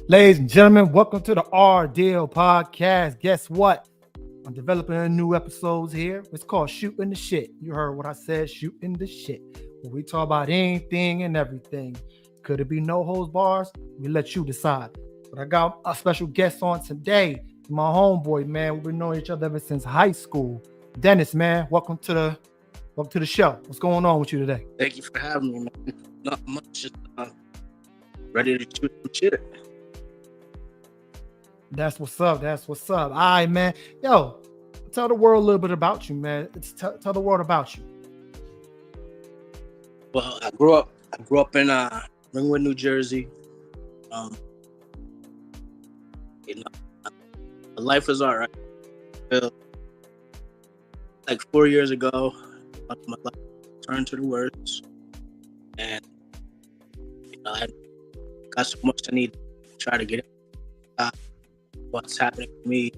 Ladies and gentlemen, welcome to the R Deal podcast. Guess what? I'm developing a new episodes here. It's called Shooting the Shit. You heard what I said, shooting the shit. When we talk about anything and everything. Could it be no holds bars? We let you decide. But I got a special guest on today. My homeboy, man. We've been knowing each other ever since high school. Dennis, man, welcome to the show. What's going on with you today? Thank you for having me, man. Not much, just ready to shoot some shit. That's what's up. That's what's up. All right, man. Yo, tell the world a little bit about you, man. Tell the world about you. Well, I grew up in Ringwood, New Jersey. Um, you know, life was all right. Like 4 years ago, my life turned to the worst, and I got so much I need to try to get it. What's happening to me?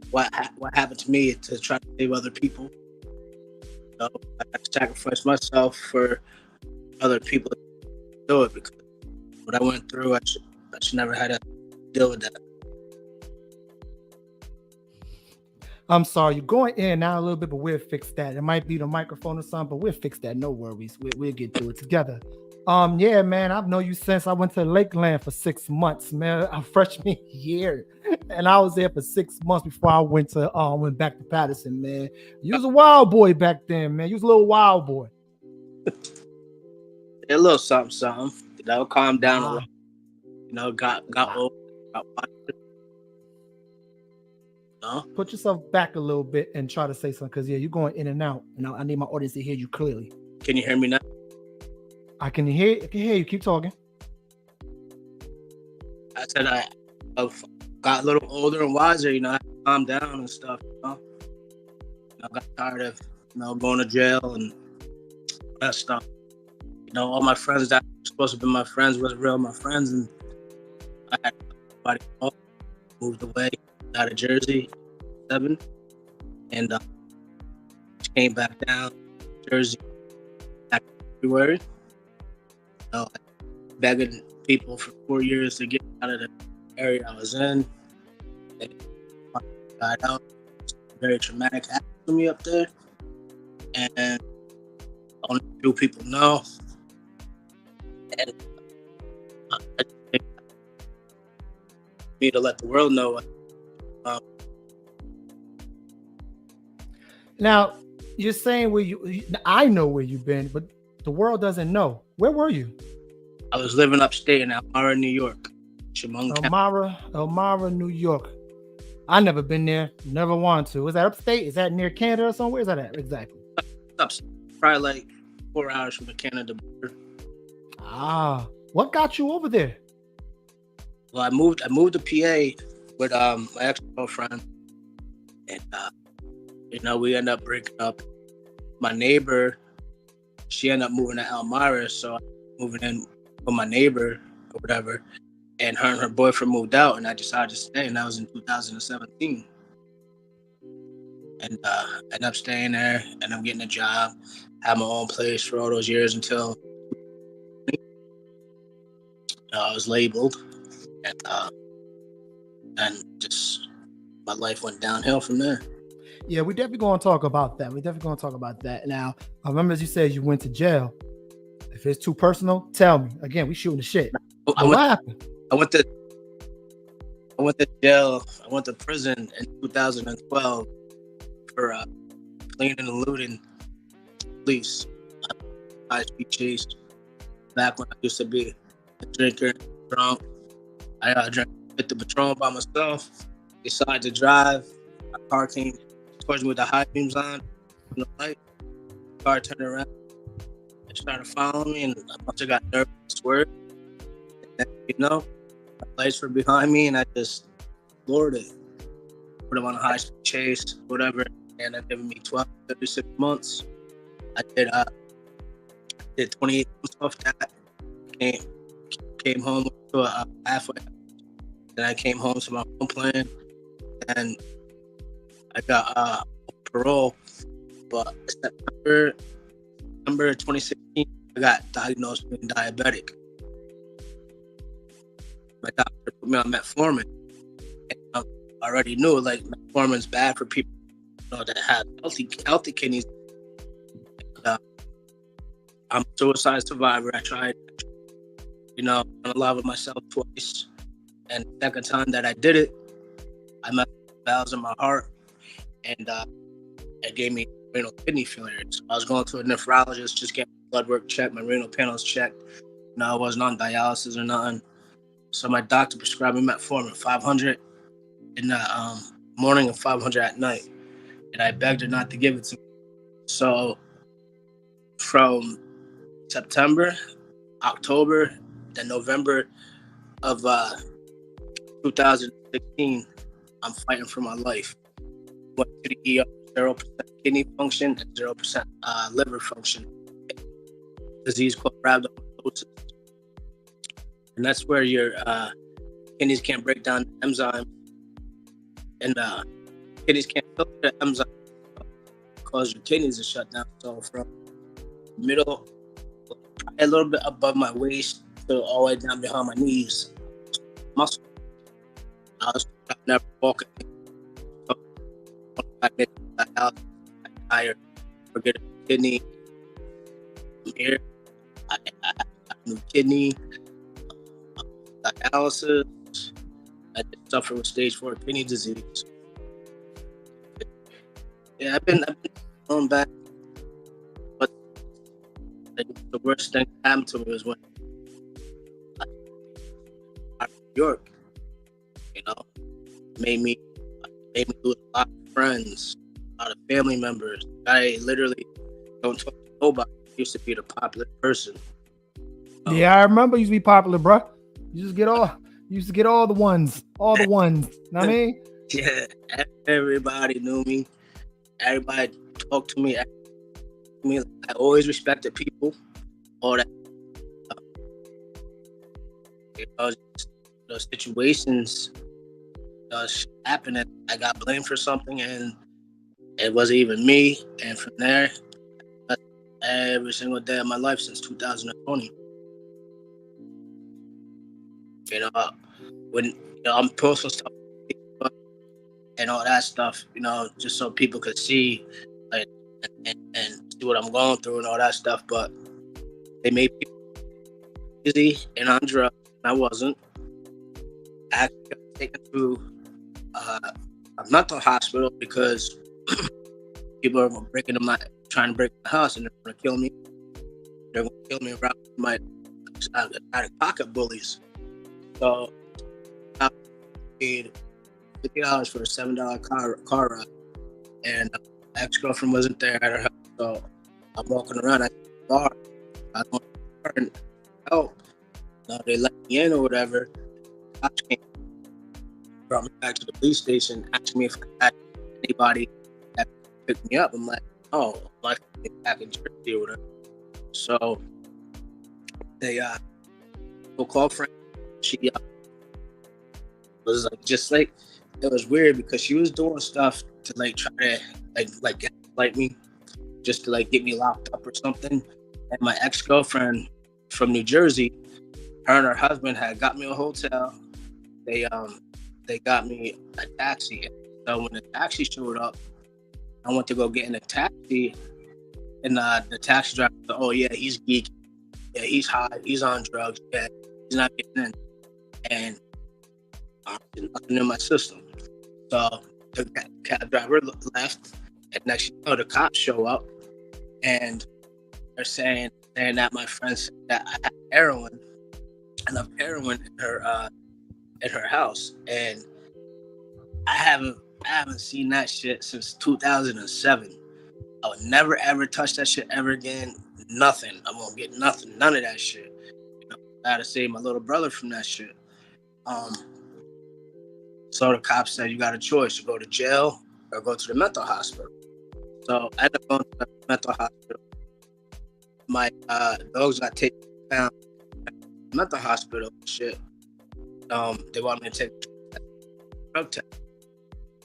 What happened to me to try to save other people? I have to sacrifice myself for other people to do it, because what I went through, I should never had to deal with that. I'm sorry, you're going in and out a little bit, but we'll fix that. It might be the microphone or something, but we'll fix that. No worries. We'll get through it together. Yeah, man, I've known you since I went to Lakeland for 6 months, man. A freshman year, and I was there for 6 months before I went back to Patterson, man. You was a wild boy back then, man. You was a little wild boy. A little something, something. Calm down a Ah, little. Got old. Got wiser, Put yourself back a little bit and try to say something, because yeah, you're going in and out. And I need my audience to hear you clearly. Can you hear me now? I can hear you. Keep talking. I said I've got a little older and wiser. I had to calm down and stuff. I got tired of going to jail and that stuff. All my friends that were supposed to be my friends wasn't real my friends, and I had everybody else moved away out of Jersey, 7, and came back down to Jersey back in February. Begging people for 4 years to get out of the area I was in. And got out. It's very traumatic happened to me up there, and only few people know. And I think me to let the world know. Now, you're saying I know where you've been, but the world doesn't know. Where were you? I was living upstate in Elmira, New York, Chemung County. Elmira, New York. I never been there. Never wanted to. Is that upstate? Is that near Canada or somewhere? Is that at exactly? Upstate, probably like 4 hours from the Canada border. What got you over there? Well, I moved to PA with my ex-girlfriend, and we ended up breaking up. My neighbor, she ended up moving to Elmira, so I moving in with my neighbor or whatever, and her boyfriend moved out, and I decided to stay, and that was in 2017. And ended up staying there, and I'm getting a job, had my own place for all those years until I was labeled, and just my life went downhill from there. Yeah, we definitely going to talk about that. Now, I remember as you said you went to jail. If it's too personal, tell me. Again, we shooting the shit. What happened? I went to jail. I went to prison in 2012 for cleaning and looting police. High-speed chase. Back when I used to be a drinker, drunk. I drank the Patron by myself. Decided to drive. My car came towards me with the high beams on the light. The car turned around. They started following me, and I must have got nervous and swerved. And my lights were behind me, and I just floored it. Put them on a high-speed chase, whatever, and they're giving me 12, 36 months. I did 28 months off that. Came home to a halfway. Then I came home to my home plan, and I got parole. But September 2016, I got diagnosed being diabetic. my doctor put me on metformin. And I already knew like metformin's bad for people, you know, that have healthy kidneys. And, I'm a suicide survivor. I tried, you know, on a lot with myself twice. And the second time that I did it, I messed up the valves in my heart, and it gave me renal kidney failure. So I was going to a nephrologist, just getting blood work checked, my renal panels checked. No, I wasn't on dialysis or nothing. So my doctor prescribed me metformin, 500 in the morning and 500 at night. And I begged her not to give it to me. So from September, October, then November of 2016, I'm fighting for my life. Went to the ER, 0% kidney function and 0% liver function. Disease called rhabdomyolysis. And that's where your kidneys can't break down enzymes, and kidneys can't filter the enzymes, cause your kidneys to shut down. So from middle, a little bit above my waist to all the way down behind my knees, muscle. I was never walking. I get tired, forget a kidney. I'm here. I have a new kidney. Dialysis. I did suffer with stage 4 kidney disease. Yeah, I've been going back, but the worst thing that happened to me was when I out of New York. You know, made me lose a lot of friends, a lot of family members. I literally don't talk to nobody. I used to be the popular person. Yeah, I remember you used to be popular, bro. You used to get all the ones. Know what I mean? Yeah, everybody knew me. Everybody talked to me. I always respected people. All that, you know, those situations happened, and I got blamed for something, and it wasn't even me. And from there, every single day of my life since 2020. You know, when I'm posting stuff and all that stuff, you know, just so people could see, like, and see what I'm going through and all that stuff. But they made people easy and on drugs, and I wasn't. I actually got taken to a mental hospital because people are trying to break my house, and they're going to kill me. They're going to kill me around my out of pocket bullies. So I paid $50 for a $7 car ride, and my ex-girlfriend wasn't there at her house. So I'm walking around at the bar. I don't want to help. They let me in or whatever. Cops came, brought me back to the police station, asked me if I had anybody that picked me up. I'm like, oh, I'm like back in Jersey or whatever. So they go call friend. She was like, it was weird because she was doing stuff to like try to like me, just to like get me locked up or something. And my ex-girlfriend from New Jersey, her and her husband had got me a hotel. They got me a taxi. So when the taxi showed up, I went to go get in a taxi, and the taxi driver said, "Oh yeah, he's geeky. Yeah, he's high. He's on drugs. Yeah, he's not getting in." And nothing in my system. So the cab driver left, and next thing you know, the cops show up, and they're saying that my friend said that I had heroin, enough heroin in her house, and I haven't seen that shit since 2007. I would never ever touch that shit ever again. Nothing. I won't get nothing. None of that shit. You know, I had to save my little brother from that shit. So the cops said, you got a choice: you go to jail or go to the mental hospital. So I ended up going to the mental hospital. My dogs got taken down to the mental hospital and shit. They wanted me to take a drug test.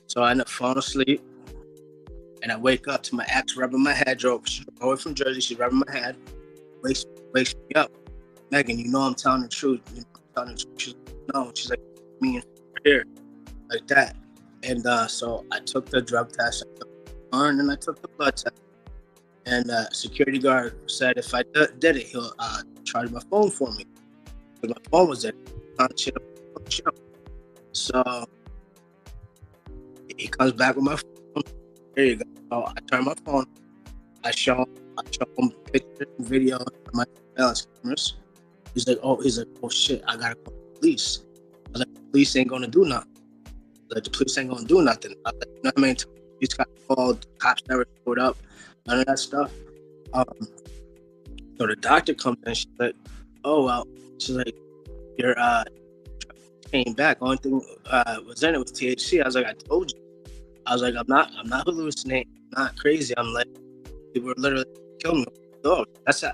So I ended up falling asleep, and I wake up to my ex rubbing my head. She drove away from Jersey. She's rubbing my head. Wakes me up. Megan, you know I'm telling the truth. telling the truth. She's like, no. She's like, me and here, like that. And so I took the drug test, I took the urine, and I took the blood test. And security guard said if I did it, he'll charge my phone for me. Because my phone was there. So he comes back with my phone. There you go. So I turn my phone. I show him pictures and video of my surveillance cameras. He's like, oh shit, I gotta call the police. I was like, the police ain't gonna do nothing. Like, the police ain't gonna do nothing. I was like, you know what I mean? Police got called, cops never showed up, none of that stuff. So the doctor comes in, she's like, oh well, she's like, your came back. Only thing was in it was THC. I was like, I told you. I was like, I'm not hallucinating, I'm not crazy. I'm like, people were literally killing me with dogs. That's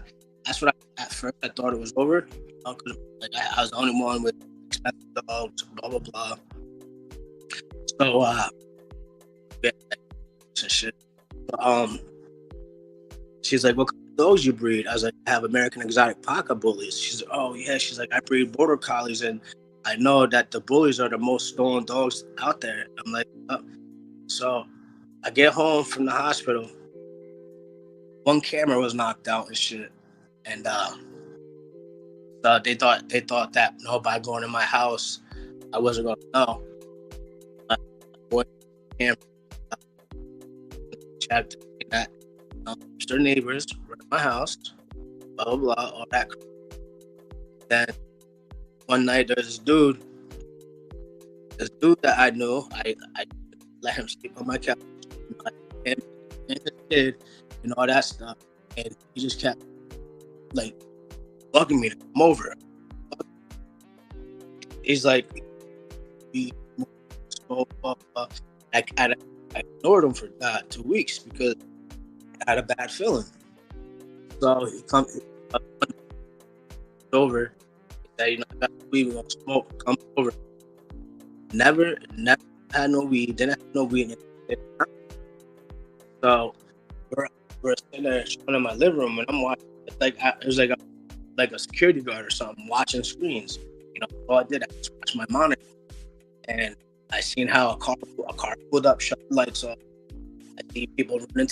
what at first I thought it was over. Cause like I was the only one with expensive dogs, blah blah blah. So yeah, and shit. But, she's like, what kind of dogs you breed? I was like, I have American exotic pocket bullies. She's like, oh yeah. She's like, I breed border collies, and I know that the bullies are the most stolen dogs out there. I'm like, oh. So I get home from the hospital. One camera was knocked out and shit, and so they thought that by going in my house, I wasn't gonna know. Checked that their neighbors were in my house, blah blah blah, all that. Then one night there's this dude that I knew. I let him sleep on my couch, him and his kid and all that stuff, and he just kept like bugging me to come over. He's like, I ignored him for 2 weeks because I had a bad feeling. So he comes over. He said, you know, I got weed, we gonna smoke. Come over. Never had no weed. Didn't have no weed. So we're sitting there chilling in my living room, and I'm watching. It was like a security guard or something watching screens. You know, all I did, I just watched my monitor, and I seen how a car pulled up, shut the lights off. I see people running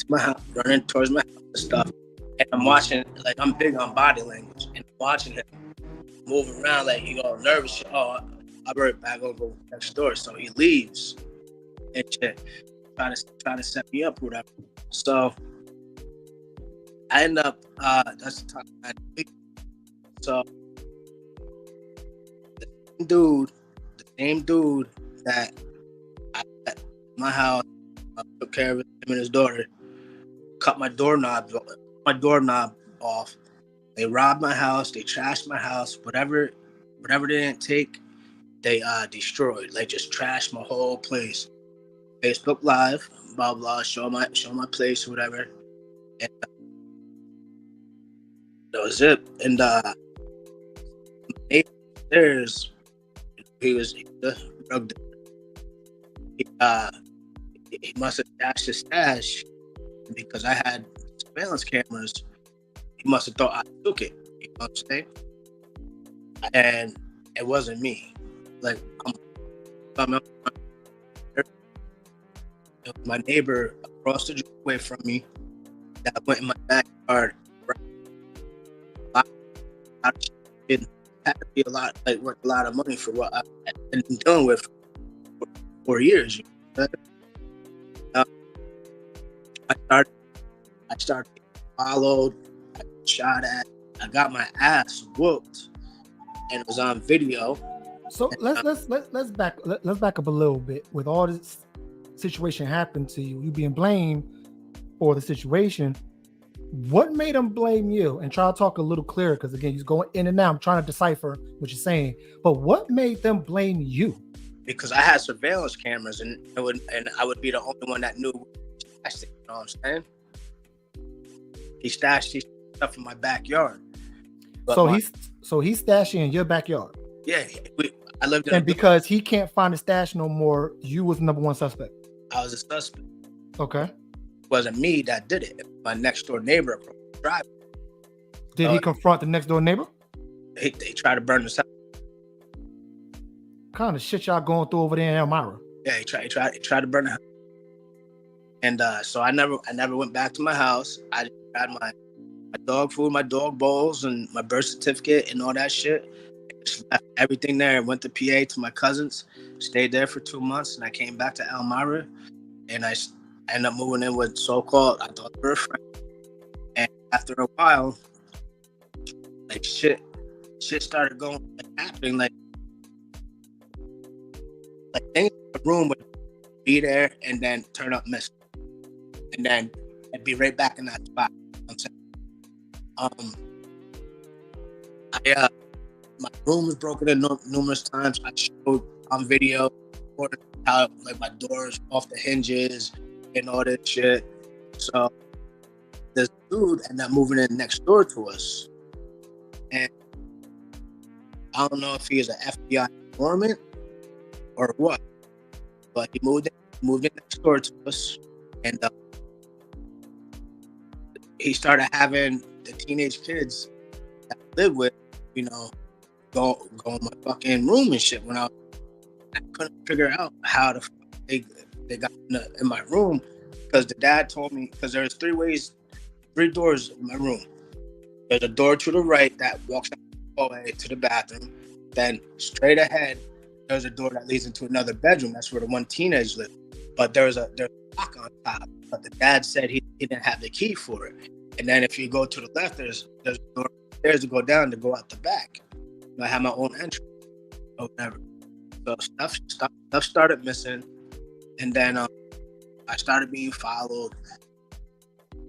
towards my house and stuff. And I'm watching, like, I'm big on body language, and I'm watching him move around like he got nervous. Oh, I'll be right back, I'll go next door. So he leaves and shit, trying to set me up or whatever. So I end up, that's the time I had to leave. So the same dude that I at my house, I took care of him and his daughter, cut my doorknob off. They robbed my house, they trashed my house, whatever they didn't take, they destroyed, like just trashed my whole place. Facebook Live, blah blah, show my place, whatever. And that was it. And upstairs, he was the drug dealer. He must have stashed his stash because I had surveillance cameras. He must have thought I took it. You know what I'm saying? And it wasn't me. Like, my neighbor across the driveway from me that went in my backyard. It had to be worth a lot of money for what I've been dealing with for 4 years. You know? I started getting followed, I got shot at, I got my ass whooped, and it was on video. So let's back up a little bit. With all this situation happened to you being blamed for the situation, what made them blame you? And try to talk a little clearer, because again, you're going in and out. I'm trying to decipher what you're saying. But what made them blame you? Because I had surveillance cameras, and I would be the only one that knew. You know what I'm saying? He stashed his stuff in my backyard. So he's stashing in your backyard. Yeah, I lived in. And because he can't find the stash no more, you was the number one suspect. I was a suspect. Okay. It wasn't me that did it. My next door neighbor across the driveway. Did he confront the next door neighbor? They tried to burn the house. kind of shit y'all going through over there in Elmira? Yeah, he tried to burn the house. And so I never went back to my house. I just had my dog food, my dog bowls, and my birth certificate and all that shit. Just left everything there and went to PA to my cousins. Stayed there for 2 months, and I came back to Elmira, and I ended up moving in with so-called, I thought they were friends. And after a while, like shit started going, like, happening, like things in the room would be there and then turn up missing, and then I'd be right back in that spot. You know what I'm saying? My room was broken in numerous times. I showed on video how like my doors off the hinges and all that shit. So this dude ended up moving in next door to us, and I don't know if he is an FBI informant or what, but he moved in next door to us, and he started having the teenage kids that I live with, you know, go in my fucking room and shit. When I couldn't figure out how the fuck they got in my room, because the dad told me, because there's three doors in my room. There's a door to the right that walks out the hallway to the bathroom. Then straight ahead, there's a door that leads into another bedroom. That's where the one teenage lived. But there's a lock on top. But the dad said he didn't have the key for it. And then if you go to the left, there's a door upstairs to go down to go out the back. I have my own entrance or whatever. So stuff started missing, and then I started being followed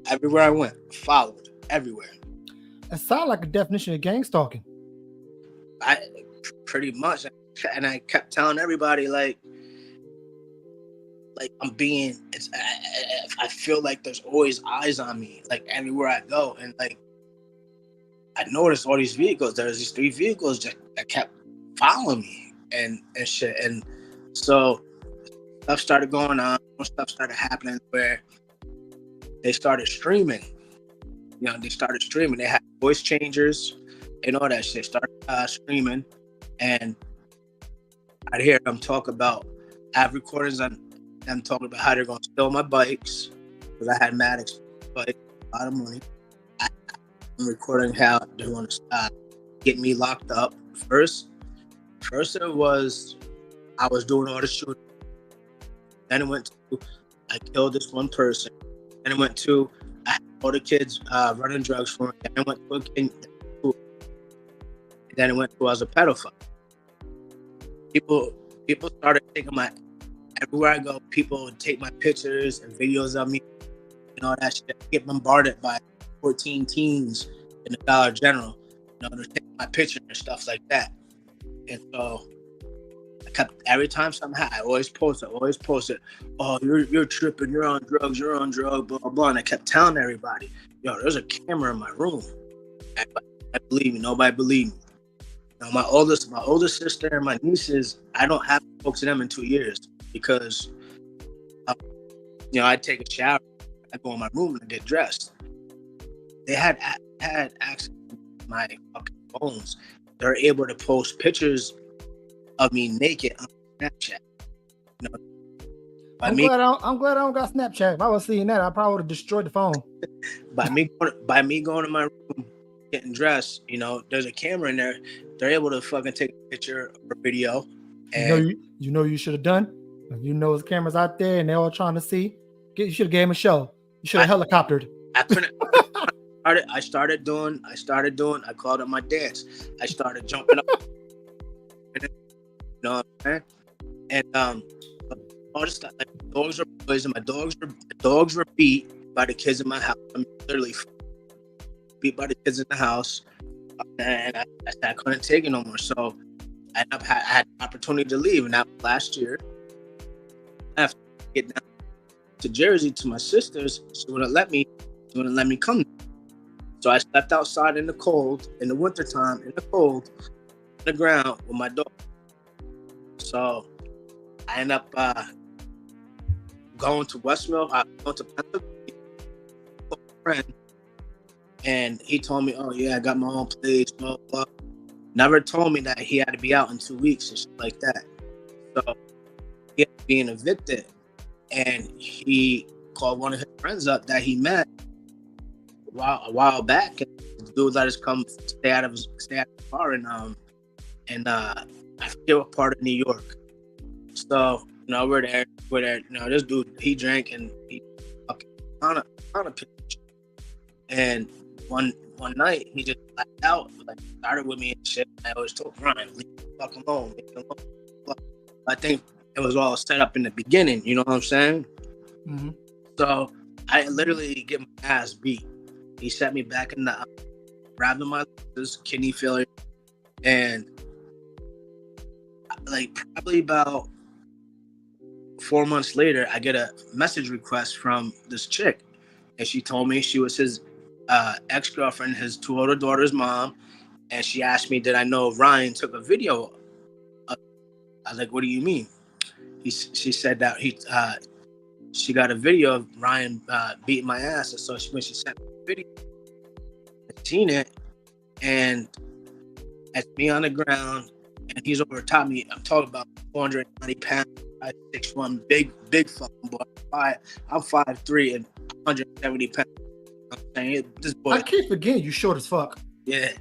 everywhere I went. Followed everywhere. It sounds like a definition of gang stalking. Pretty much, and I kept telling everybody like I'm being. I feel like there's always eyes on me, like everywhere I go, and like. I noticed all these vehicles. There's these 3 vehicles that kept following me and shit. And so stuff started going on. Stuff started happening where they started streaming. You know, they started streaming. They had voice changers and all that shit. Started streaming. And I'd hear them talk about, I have recordings on them talking about how they're going to steal my bikes, because I had mad bikes, a lot of money. Recording how they want to get me locked up. First it was I was doing all the shooting. Then it went to I killed this one person. Then it went to I had all the kids running drugs for me. Then it went to a king. Then it went to I was a pedophile. People started taking everywhere I go. People would take my pictures and videos of me and all that shit. I get bombarded by 14 teens in the Dollar General, you know, they're taking my picture and stuff like that. And so I kept, every time something happened, I always post it. Oh, you're tripping, you're on drugs, blah, blah, blah. And I kept telling everybody, yo, there's a camera in my room. I believe me, nobody believed me. You know, my oldest sister and my nieces, I don't have to talk to them in 2 years, because, you know, I take a shower, I go in my room and I get dressed. They had access to my fucking phones. They're able to post pictures of me naked on Snapchat. You know, I'm glad I don't got Snapchat. If I was seeing that, I probably would have destroyed the phone. By me going to my room, getting dressed, you know, there's a camera in there. They're able to fucking take a picture or video. And you know you should have done. If you know there's cameras out there and they're all trying to see, you should have gave them a show. You should have helicoptered. I couldn't. I started doing. I called it my dance. I started jumping up. You know what I'm saying? And all this stuff. Like, dogs are poisoned. My dogs were beat by the kids in my house. I'm literally beat by the kids in the house, and I couldn't take it no more. So I had an opportunity to leave, and that was last year. I have to get down to Jersey to my sister's. She wouldn't let me come. So I slept outside in the cold, in the wintertime, in the cold, on the ground with my dog. So I ended up going to Westmill. I went to Pennsylvania with a friend, and he told me, oh yeah, I got my own place, blah, blah. Never told me that he had to be out in 2 weeks and shit like that. So he ended up being evicted, and he called one of his friends up that he met a while back. And the dude let us come stay out of the car I forget what part of New York. So we're there. This dude, he drank and he fucking on a pitch. And one night he just blacked out, like started with me and shit. I always told Ryan, leave the fuck alone, leave it alone. I think it was all set up in the beginning. You know what I'm saying? Mm-hmm. So I literally get my ass beat. He set me back in the grabbed my kidney failure, and like probably about 4 months later, I get a message request from this chick, and she told me she was his ex-girlfriend, his 2 older daughters' mom, and she asked me, did I know Ryan took a video? I was like, what do you mean? She said that she got a video of Ryan beating my ass, and so when she sent me the video, I seen it, and that's me on the ground, and he's over top me. I'm talking about 490 pounds, 6'1", big fucking boy. I'm 5'3" and 170 pounds. I'm saying this boy. I keep forgetting you short as fuck. Yeah,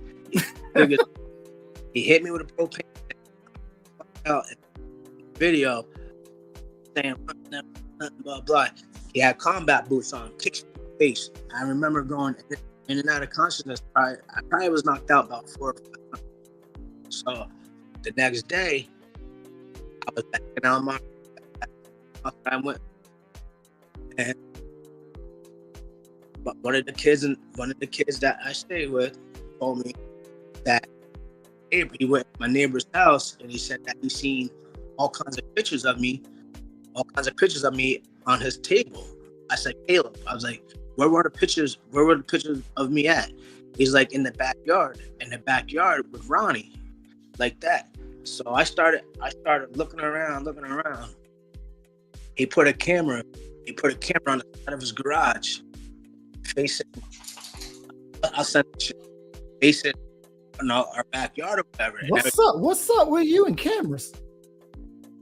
he hit me with a propane out video, saying blah blah. He had combat boots on, kicks me in the face. I remember going in and out of consciousness. I probably was knocked out about 4 or 5 times. So the next day, I was back in Almar. I went, and but one of the kids that I stayed with told me that he went to my neighbor's house and he said that he seen all kinds of pictures of me on his table. I said, Caleb, I was like, where were the pictures of me at? He's like, in the backyard with Ronnie, like that. So I started looking around. He put a camera on the side of his garage, facing. I'll send the shit, facing our backyard or whatever. What's up with you and cameras?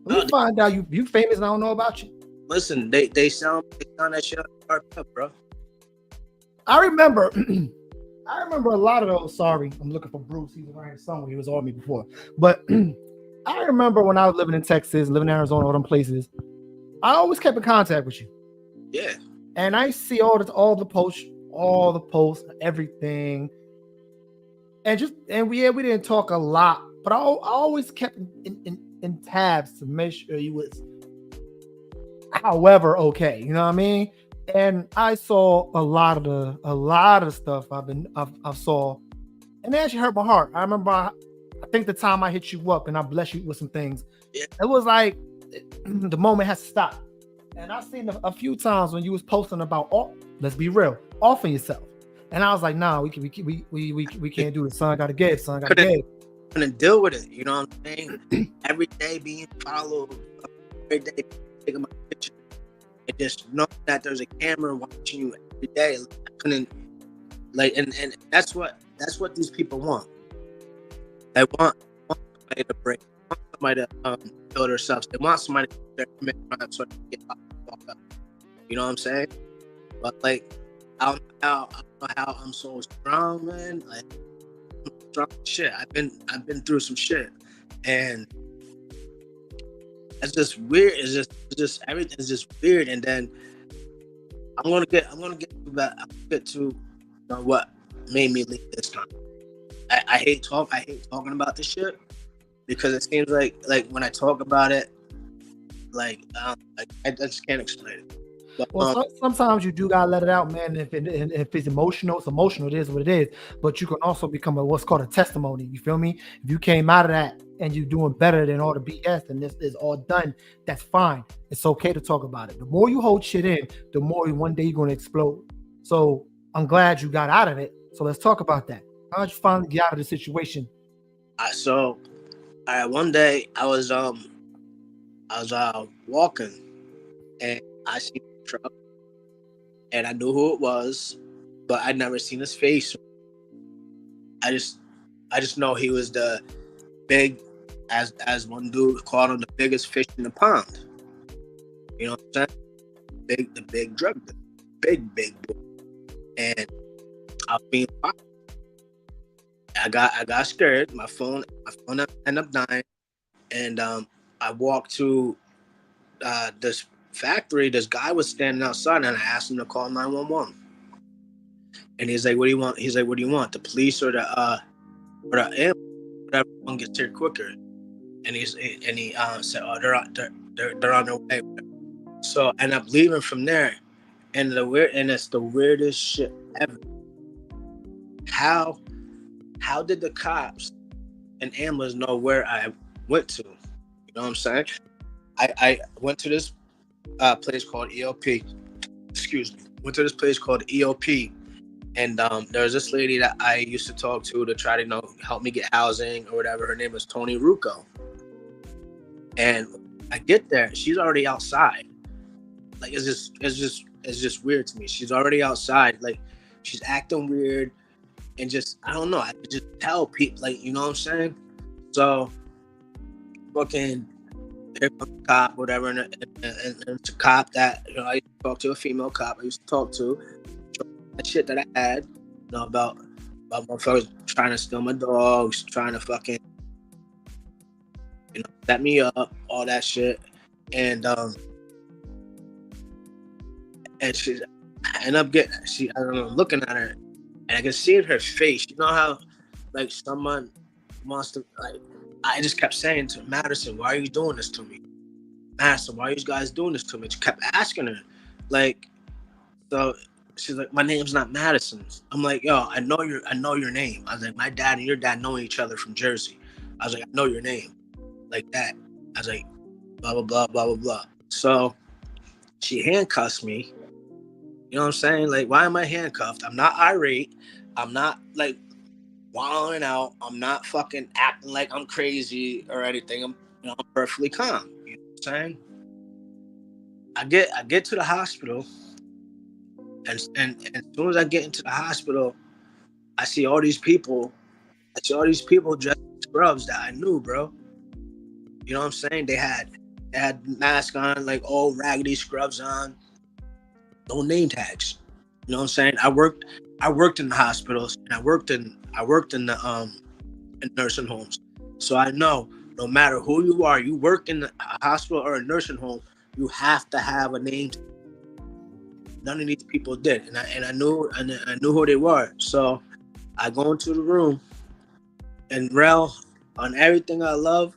Let me find out you famous and I don't know about you. Listen, they sound that shit up, bro. I remember a lot of those. Sorry, I'm looking for Bruce. He's around somewhere. He was on me before. But I remember when I was living in Texas, living in Arizona, all them places, I always kept in contact with you. Yeah. And I see all the posts, everything. And we didn't talk a lot, but I always kept in tabs to make sure you was however okay. You know what I mean? And I saw a lot of the stuff I've saw, and it actually hurt my heart. I remember I think the time I hit you up and I blessed you with some things, it was like the moment has to stop. And I've seen a few times when you was posting about, let's be real, offing yourself, and I was like, nah, we can't do this. Son gotta give. Couldn't deal with it. You know what I'm saying? Every day being followed, every day taking my picture. And just know that there's a camera watching you every day. I couldn't and that's what these people want. They want somebody to break. They want somebody to kill themselves. They want somebody to commit crime so they can get up. You know what I'm saying? But like, I don't know how I'm so strong, man. Like, strong shit. I've been through some shit, and it's just weird. It's just everything's just weird. And then I'm gonna get to what made me leave this time. I hate talking about this shit because it seems like when I talk about it, I just can't explain it. But, sometimes you do gotta let it out, man. If it's emotional, it's emotional. It is what it is. But you can also become what's called a testimony. You feel me? If you came out of that and you're doing better than all the BS and this is all done, that's fine. It's okay to talk about it. The more you hold shit in, the more one day you're gonna explode. So I'm glad you got out of it. So let's talk about that. How'd you finally get out of the situation? One day I was walking and I seen a truck and I knew who it was, but I'd never seen his face. I just know he was the big as one dude called him the biggest fish in the pond. You know what I'm saying? The big drug dealer, big boy. And I was being followed. I got scared. My phone ended up dying, and I walked to this factory. This guy was standing outside, and I asked him to call 911. And he's like, "What do you want?" He's like, "What do you want? The police or the ambulance? Whatever one gets here quicker." And he said, "Oh, they're on their way." So I end up leaving from there, and it's the weirdest shit ever. How did the cops and ambulance know where I went to? You know what I'm saying? I went to this place called EOP. Excuse me. Went to this place called EOP, and there was this lady that I used to talk to try to help me get housing or whatever. Her name was Tony Rucco. And I get there, she's already outside. Like it's just weird to me. She's already outside, like she's acting weird, and just I don't know. I could just tell people, like, you know what I'm saying. So, fucking, there comes a cop, whatever, and it's a cop that I used to talk to, a female cop I used to talk to, that shit that I had, about motherfuckers trying to steal my dogs, trying to fucking, set me up, all that shit, and she, I end up getting, I don't know, looking at her, and I can see in her face, you know how, like, someone wants to, like, I just kept saying to Madison, "Why are you doing this to me? Madison, why are you guys doing this to me?" She kept asking her, like, so she's like, "My name's not Madison." I'm like, "Yo, I know your name." I was like, "My dad and your dad know each other from Jersey." I was like, "I know your name," like that. I was like, blah blah blah blah blah blah. So she handcuffs me. You know what I'm saying? Like, why am I handcuffed? I'm not irate. I'm not like wilding out. I'm not fucking acting like I'm crazy or anything. I'm perfectly calm. You know what I'm saying? I get to the hospital, and as soon as I get into the hospital, I see all these people. I see all these people dressed in scrubs that I knew, bro. You know what I'm saying? They had masks on, like old raggedy scrubs on, no name tags. You know what I'm saying? I worked in the hospitals, and I worked in the in nursing homes. So I know no matter who you are, you work in a hospital or a nursing home, you have to have a name. None of these people did, and I knew who they were. So I go into the room, and Rel, on everything I love,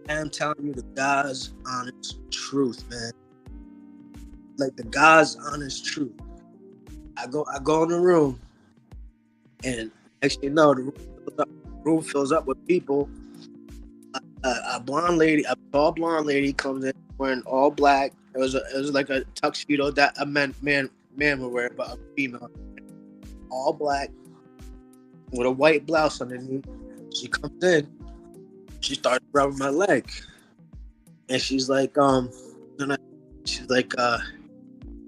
I'm telling you the God's honest truth, man. Like the God's honest truth. I go in the room, and actually, no, the room fills up with people. A blonde lady, a tall blonde lady comes in wearing all black. It was like a tuxedo that a man would wear, but a female, all black with a white blouse underneath. She comes in, she starts rubbing my leg, and she's like,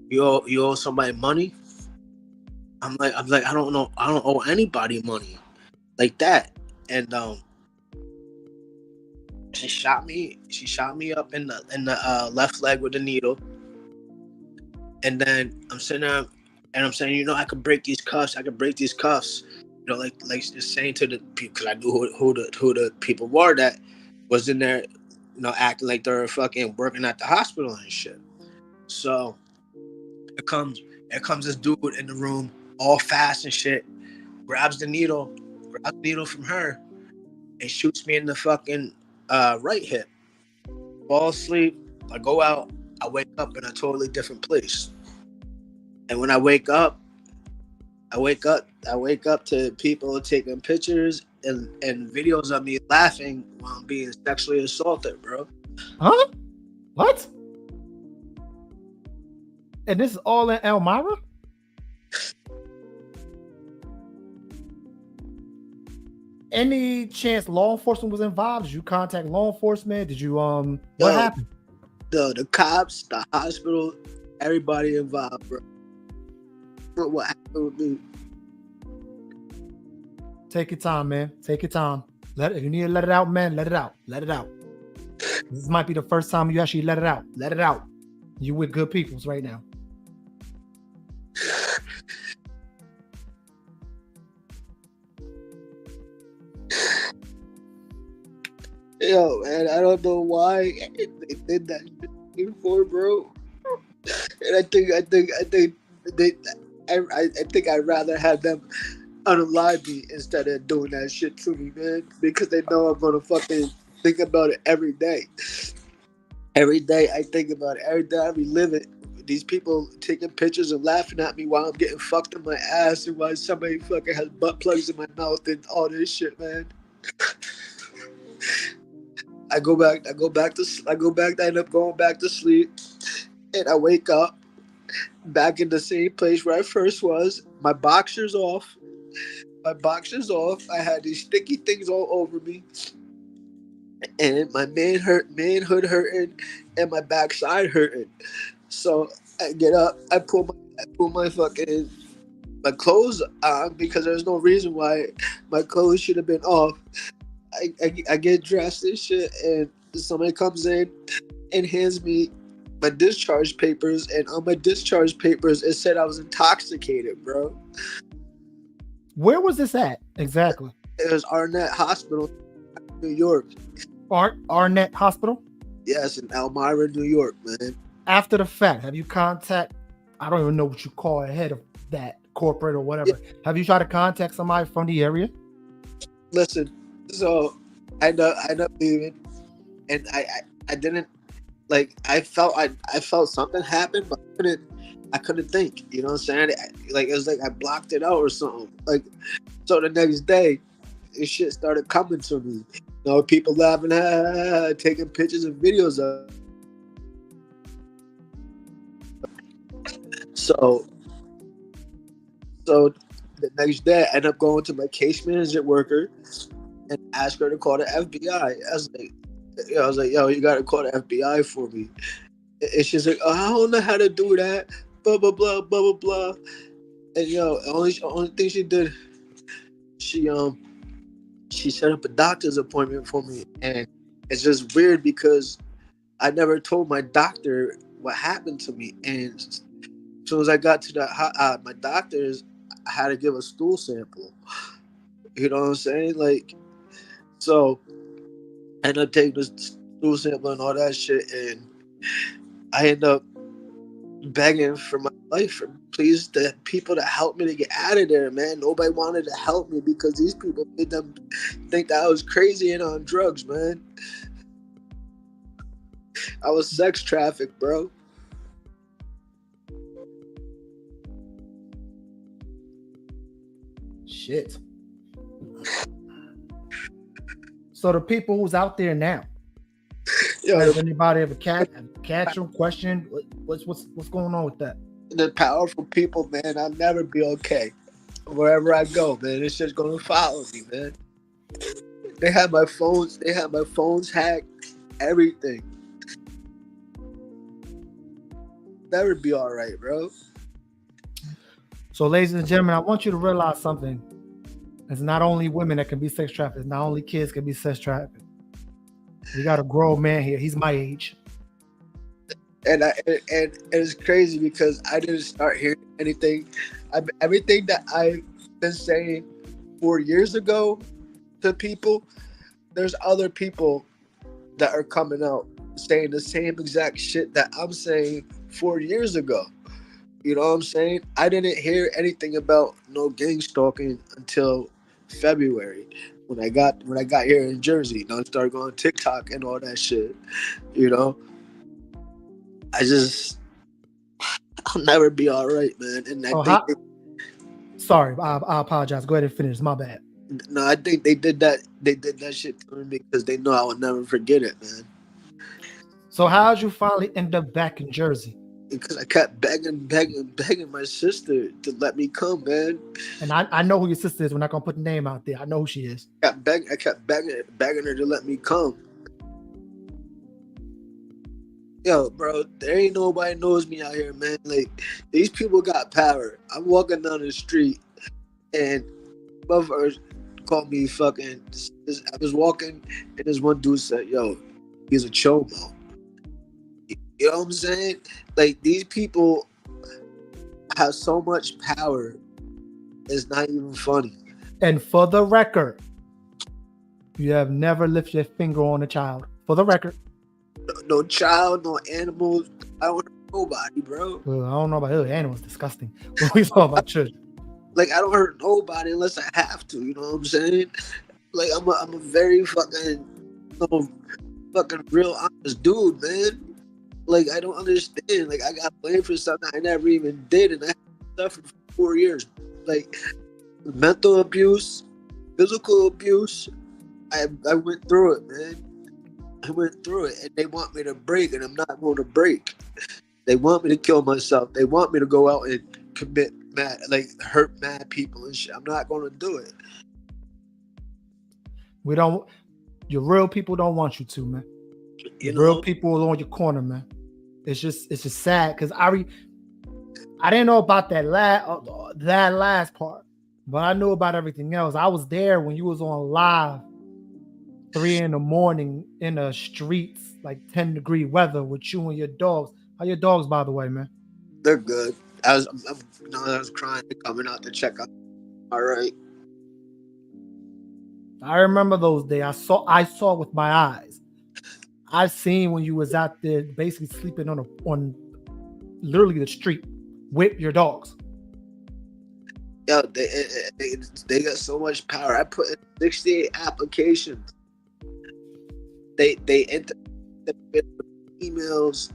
you owe somebody money? I'm like, I don't know, I don't owe anybody money, like that, and she shot me up in the left leg with a needle, and then I'm sitting there and I'm saying, I could break these cuffs, like just saying to the people, because I knew who the people were that was in there, acting like they're fucking working at the hospital and shit. So it comes this dude in the room, all fast and shit, grabs the needle from her, and shoots me in the fucking right hip. Fall asleep. I go out. I wake up in a totally different place. And when I wake up to people taking pictures and videos of me laughing while I'm being sexually assaulted, bro. Huh? What? And this is all in Elmira? Any chance law enforcement was involved? Did you contact law enforcement? Did you what happened? The cops, the hospital, everybody involved, bro. What happened with me? Take your time, man. Take your time. If you need to let it out, man, let it out. Let it out. This might be the first time you actually let it out. Let it out. You with good peoples right now. Yo, man, I don't know why they did that shit before, bro. And I think I'd rather have them unalive me instead of doing that shit to me, man. Because they know I'm gonna fucking think about it every day. Every day I think about it. Every day I relive it. These people taking pictures and laughing at me while I'm getting fucked in my ass and while somebody fucking has butt plugs in my mouth and all this shit, man. I end up going back to sleep, and I wake up back in the same place where I first was. My boxers off. I had these sticky things all over me, and my manhood hurting, and my backside hurting. So I get up, I pull my fucking my clothes on because there's no reason why my clothes should have been off. I get dressed and shit, and somebody comes in and hands me my discharge papers, and on my discharge papers it said I was intoxicated, bro. Where was this at exactly? It was Arnett Hospital, New York. Arnett Hospital? Yes, in Elmira, New York, man. After the fact, have you contact? I don't even know what you call ahead of that, corporate or whatever. Yeah. Have you tried to contact somebody from the area? Listen, so I end up leaving, and I didn't like. I felt something happened, but I couldn't think. You know what I'm saying? Like it was like I blocked it out or something. Like so the next day, this shit started coming to me. You know, people laughing, taking pictures and videos of. So the next day, I ended up going to my case management worker and ask her to call the FBI. I was like, yo, you gotta call the FBI for me. And she's like, oh, I don't know how to do that. Blah blah blah blah blah blah. And only thing she did, she set up a doctor's appointment for me, and it's just weird because I never told my doctor what happened to me, and as soon as I got to my doctor's, I had to give a stool sample. You know what I'm saying? Like, so I ended up taking the stool sample and all that shit, and I end up begging for my life, for please, the people to help me to get out of there, man. Nobody wanted to help me because these people made them think that I was crazy and on drugs, man. I was sex trafficked, bro. Shit. So the people who's out there now, has anybody ever catch them? Question what's going on with that? The powerful people, man. I'll never be okay. Wherever I go, man, it's just gonna follow me, man. They have my phones. They have my phones hacked. Everything. Never be all right, bro. So, ladies and gentlemen, I want you to realize something. It's not only women that can be sex trafficked. It's not only kids can be sex trafficked. We got a grown man here. He's my age. And it's crazy because I didn't start hearing anything. Everything that I've been saying 4 years ago to people, there's other people that are coming out saying the same exact shit that I'm saying 4 years ago. You know what I'm saying? I didn't hear anything about no gang stalking until February when I got here in Jersey. I started going TikTok and all that shit. You know, I'll never be all right, man. And sorry, I apologize. Go ahead and finish. My bad. No, I think they did that. They did that shit to me because they know I would never forget it, man. So how'd you finally end up back in Jersey? Because I kept begging my sister to let me come, man. And I know who your sister is. We're not gonna put the name out there. I know who she is. I kept begging her to let me come. Yo, bro, there ain't nobody knows me out here, man. Like, these people got power. I'm walking down the street and motherfuckers called me fucking. I was walking, and this one dude said, "Yo, he's a chomo." You know what I'm saying? Like, these people have so much power. It's not even funny. And for the record, you have never lifted your finger on a child. For the record. No child, no animals. I don't hurt nobody, bro. Well, I don't know about other animals. Disgusting. What we talking about children? Like, I don't hurt nobody unless I have to. You know what I'm saying? Like, I'm a very fucking, fucking real honest dude, man. Like, I don't understand. Like, I got blamed for something I never even did, and I suffered for 4 years. Like, mental abuse, physical abuse. I went through it, man. I went through it, and they want me to break, and I'm not going to break. They want me to kill myself. They want me to go out and commit mad, like, hurt mad people and shit. I'm not going to do it. Your real people don't want you to, man. Real people are on your corner, man. It's just sad because I didn't know about that last part, but I knew about everything else. I was there when you was on live 3 a.m. in the streets, like 10-degree weather with you and your dogs. How your dogs, by the way, man? They're good. I was crying, coming out to check out. All right. I remember those days. I saw with my eyes. I've seen when you was out there basically sleeping on literally the street with your dogs. Yo, they got so much power. I put in 68 applications. They enter emails,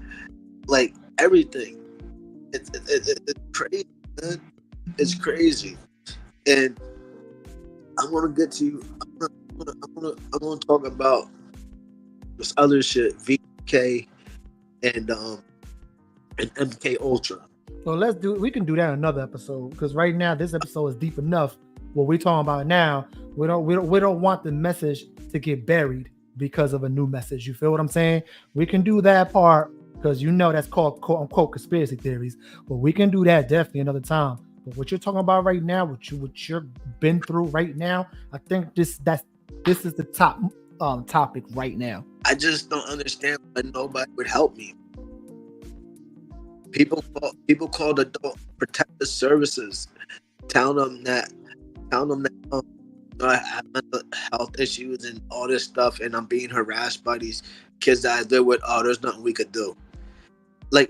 like everything. It's crazy, man. It's crazy. And I want to get to you. I want to talk about this other shit, VK and MK Ultra. So we can do that in another episode, because right now this episode is deep enough. What we're talking about now, we don't want the message to get buried because of a new message. You feel what I'm saying? We can do that part because that's called quote unquote conspiracy theories. But we can do that definitely another time. But what you're talking about right now, what you're been through right now, I think this is the top topic right now. I just don't understand why nobody would help me. People call the Adult Protective Services, tell them that I have mental health issues and all this stuff, and I'm being harassed by these kids that I live with. Oh, there's nothing we could do. Like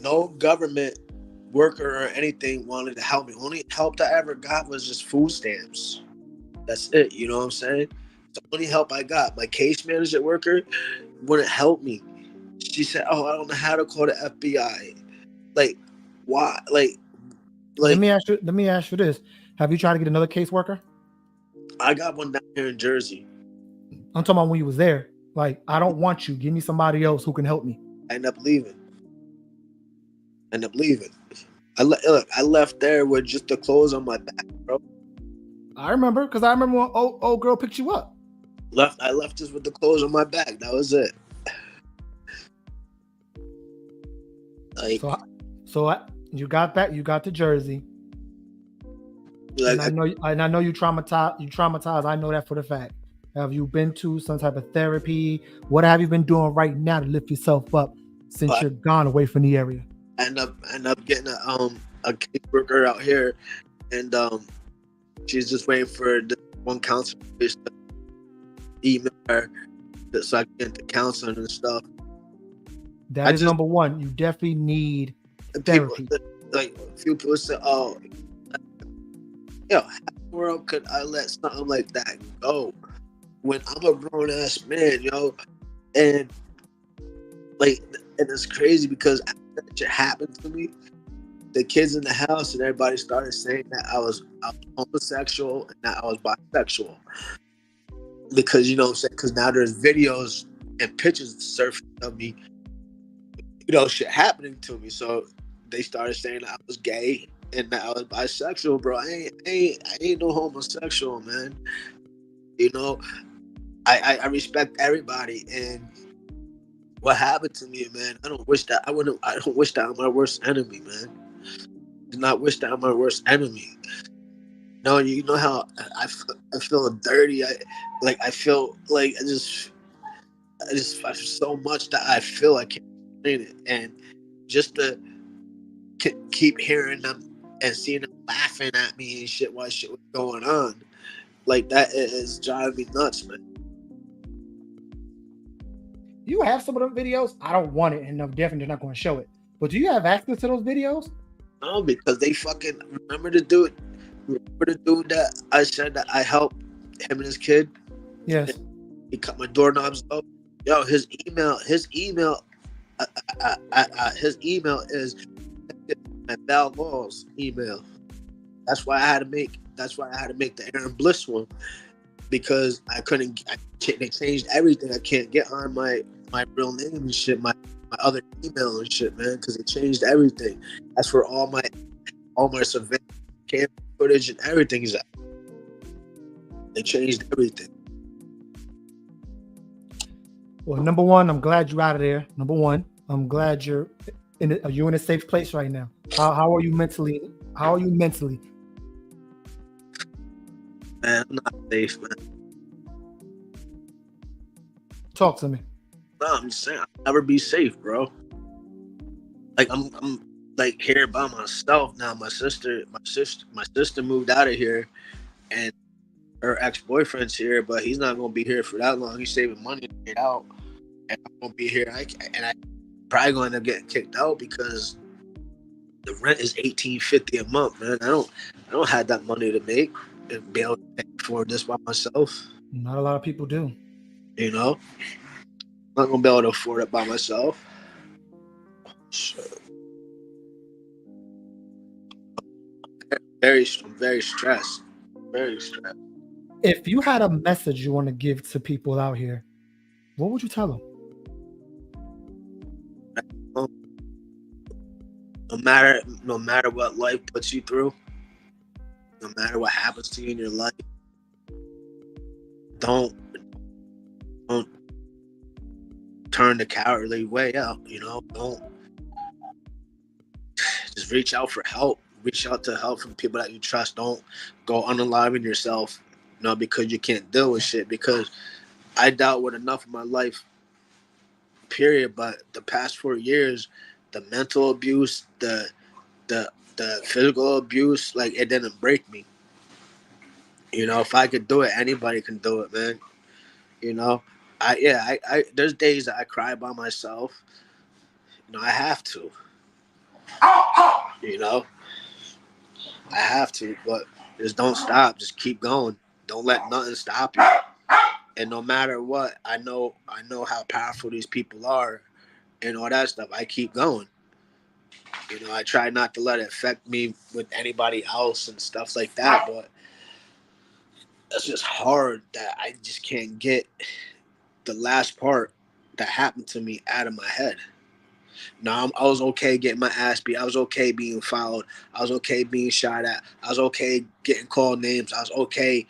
no government worker or anything wanted to help me. Only help I ever got was just food stamps. That's it. You know what I'm saying? The only help I got. My case manager worker wouldn't help me. She said, "Oh, I don't know how to call the FBI." Like, why? Like. Let me ask you this: have you tried to get another caseworker? I got one down here in Jersey. I'm talking about when you was there. Like, I don't want you. Give me somebody else who can help me. I end up leaving. I left there with just the clothes on my back, bro. I remember when old girl picked you up. I left just with the clothes on my back. That was it. Like, you got back. You got to Jersey. Like, and I know you traumatized. I know that for the fact. Have you been to some type of therapy? What have you been doing right now to lift yourself up since you're gone away from the area? I end up getting a caseworker out here, and she's just waiting for the one counselor to email her so I can get into counseling and stuff. That is number one. You definitely need therapy. Like, a few people say, "Oh, yo, how in the world could I let something like that go when I'm a grown ass man, yo?" And it's crazy because after that shit happened to me, the kids in the house and everybody started saying that I was homosexual and that I was bisexual. Because, you know what I'm saying? Because now there's videos and pictures surfing of me, shit happening to me. So they started saying that I was gay and that I was bisexual, bro. I ain't no homosexual, man. I respect everybody, and what happened to me, man, I don't wish that on my worst enemy, man. Do not wish that on my worst enemy. No, you know how I feel dirty. I feel like I feel so much that I feel I can't explain it, and just to keep hearing them and seeing them laughing at me and shit while shit was going on, like that is driving me nuts, man. You have some of them videos. I don't want it, and I'm definitely not going to show it. But do you have access to those videos? No, because they fucking remember the dude. Remember the dude that I said that I helped him and his kid. Yes. He cut my doorknobs up. Yo, his email is my Val Law's email. That's why I had to make the Aaron Bliss one, because I couldn't. They changed everything. I can't get on my real name and shit, my other email and shit, man, because they changed everything. That's where all my surveillance camera footage and everything is at. They changed everything. Well, number one, I'm glad you're out of there. Number one, I'm glad you're in a safe place right now. How are you mentally? How are you mentally? Man, I'm not safe, man. Talk to me. No, I'm just saying, I'll never be safe, bro. Like I'm like here by myself now. My sister moved out of here, and her ex-boyfriend's here, but he's not gonna be here for that long. He's saving money to get out, and I'm gonna be here. I probably gonna end up getting kicked out because the rent is $18.50 a month, man. I don't have that money to make and be able to pay for this by myself. Not a lot of people do. You know, I'm not gonna be able to afford it by myself. So, I'm very stressed. Very stressed. If you had a message you want to give to people out here, what would you tell them? No matter what life puts you through, no matter what happens to you in your life, don't turn the cowardly way out. You know, don't just reach out for help. Reach out to help from people that you trust. Don't go unaliving yourself, you know, because you can't deal with shit. Because I dealt with enough of my life, period. But the past 4 years, the mental abuse, the physical abuse, like, it didn't break me. You know, if I could do it, anybody can do it, man. You know, I there's days that I cry by myself. You know, I have to. You know, I have to, but just don't stop. Just keep going. Don't let nothing stop you. And no matter what, I know how powerful these people are and all that stuff. I keep going. You know, I try not to let it affect me with anybody else and stuff like that, but it's just hard that I just can't get the last part that happened to me out of my head. No, I was okay getting my ass beat. I was okay being fouled. I was okay being shot at. I was okay getting called names. I was okay,